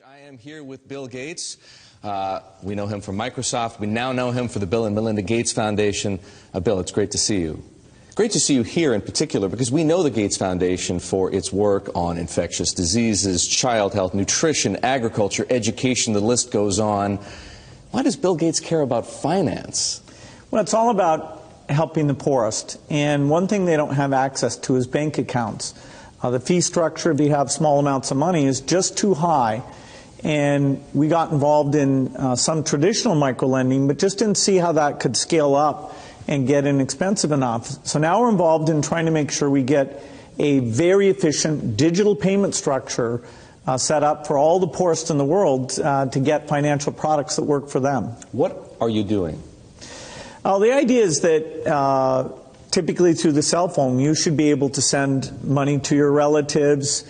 I am here with Bill Gates. We know him from Microsoft. We now know him for the Bill and Melinda Gates Foundation. Bill, it's great to see you. Great to see you here in particular because we know the Gates Foundation for its work on infectious diseases, child health, nutrition, agriculture, education, the list goes on. Why does Bill Gates care about finance? Well, it's all about helping the poorest. And one thing they don't have access to is bank accounts. The fee structure, if you have small amounts of money, is just too high. And we got involved in some traditional microlending, but just didn't see how that could scale up and get inexpensive enough. So now we're involved in trying to make sure we get a very efficient digital payment structure set up for all the poorest in the world to get financial products that work for them. What are you doing? The idea is that typically through the cell phone, you should be able to send money to your relatives.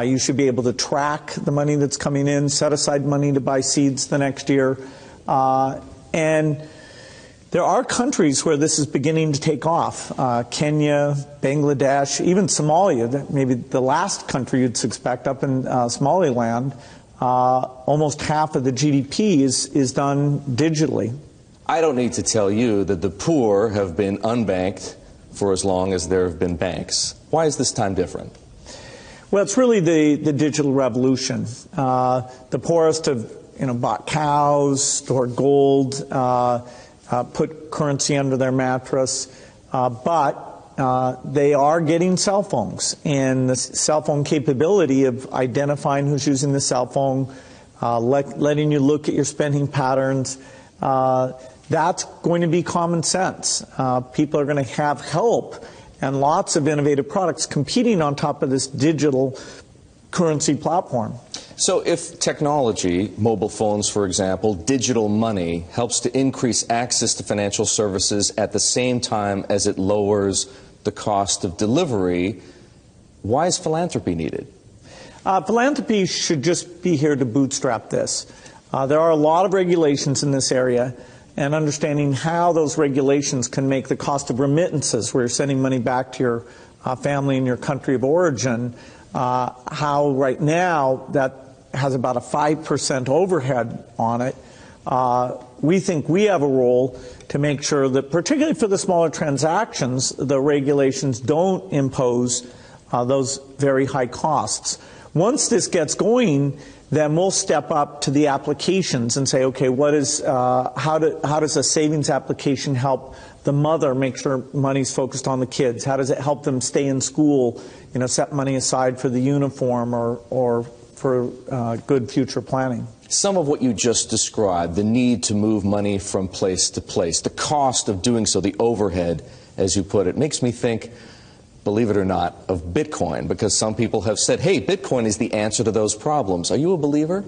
You should be able to track the money that's coming in, set aside money to buy seeds the next year. And there are countries where this is beginning to take off. Kenya, Bangladesh, even Somalia, maybe the last country you'd suspect up in Somaliland, almost half of the GDP is done digitally. I don't need to tell you that the poor have been unbanked for as long as there have been banks. Why is this time different? Well, it's really the digital revolution. The poorest have bought cows, stored gold, put currency under their mattress, but they are getting cell phones. And the cell phone capability of identifying who's using the cell phone, letting you look at your spending patterns, that's going to be common sense. People are going to have help and lots of innovative products competing on top of this digital currency platform. So if technology, mobile phones for example, digital money, helps to increase access to financial services at the same time as it lowers the cost of delivery, why is philanthropy needed? Philanthropy should just be here to bootstrap this. There are a lot of regulations in this area, and understanding how those regulations can make the cost of remittances, where you're sending money back to your family in your country of origin, how right now that has about a 5% overhead on it. We think we have a role to make sure that, particularly for the smaller transactions, the regulations don't impose those very high costs. Once this gets going, then we'll step up to the applications and say, okay, how does a savings application help the mother make sure money's focused on the kids? How does it help them stay in school, set money aside for the uniform or for good future planning? Some of what you just described, the need to move money from place to place, the cost of doing so, the overhead, as you put it, makes me think, believe it or not, of Bitcoin, because some people have said, hey, Bitcoin is the answer to those problems. Are you a believer?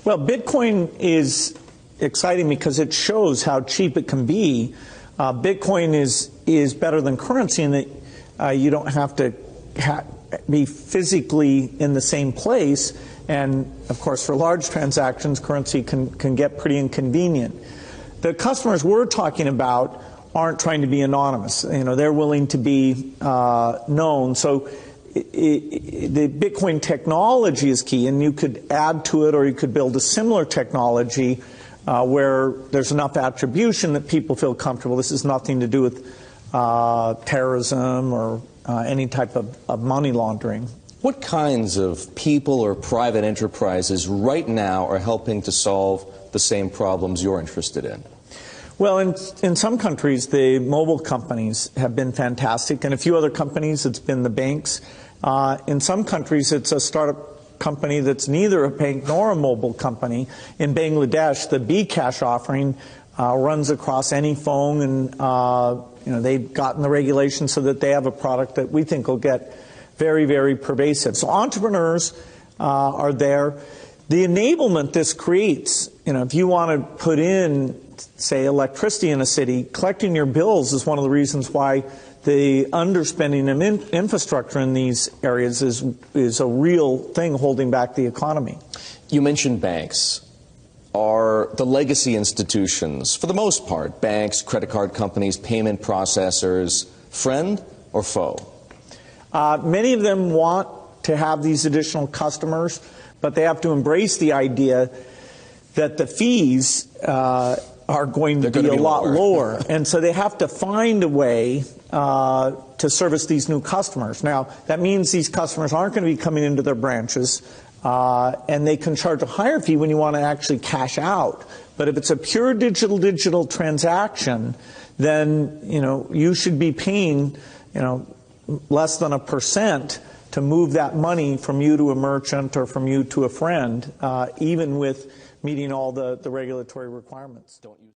Well, Bitcoin is exciting because it shows how cheap it can be. Bitcoin is better than currency in that you don't have to be physically in the same place. And, of course, for large transactions, currency can get pretty inconvenient. The customers we're talking about aren't trying to be anonymous. They're willing to be known. So the Bitcoin technology is key, and you could add to it or you could build a similar technology where there's enough attribution that people feel comfortable. This has nothing to do with terrorism or any type of money laundering. What kinds of people or private enterprises right now are helping to solve the same problems you're interested in? Well, in some countries, the mobile companies have been fantastic. In a few other companies, it's been the banks. In some countries, it's a startup company that's neither a bank nor a mobile company. In Bangladesh, the bKash offering runs across any phone, and they've gotten the regulations so that they have a product that we think will get very, very pervasive. So entrepreneurs are there. The enablement this creates, if you want to put in, say, electricity in a city, collecting your bills is one of the reasons why the underspending of infrastructure in these areas is a real thing holding back the economy. You mentioned banks. Are the legacy institutions, for the most part, banks, credit card companies, payment processors, friend or foe? Many of them want to have these additional customers, but they have to embrace the idea that the fees are going to be a lot lower. And so they have to find a way to service these new customers. Now, that means these customers aren't going to be coming into their branches, and they can charge a higher fee when you want to actually cash out. But if it's a pure digital transaction, then, you should be paying, less than 1% to move that money from you to a merchant or from you to a friend, even with meeting all the regulatory requirements.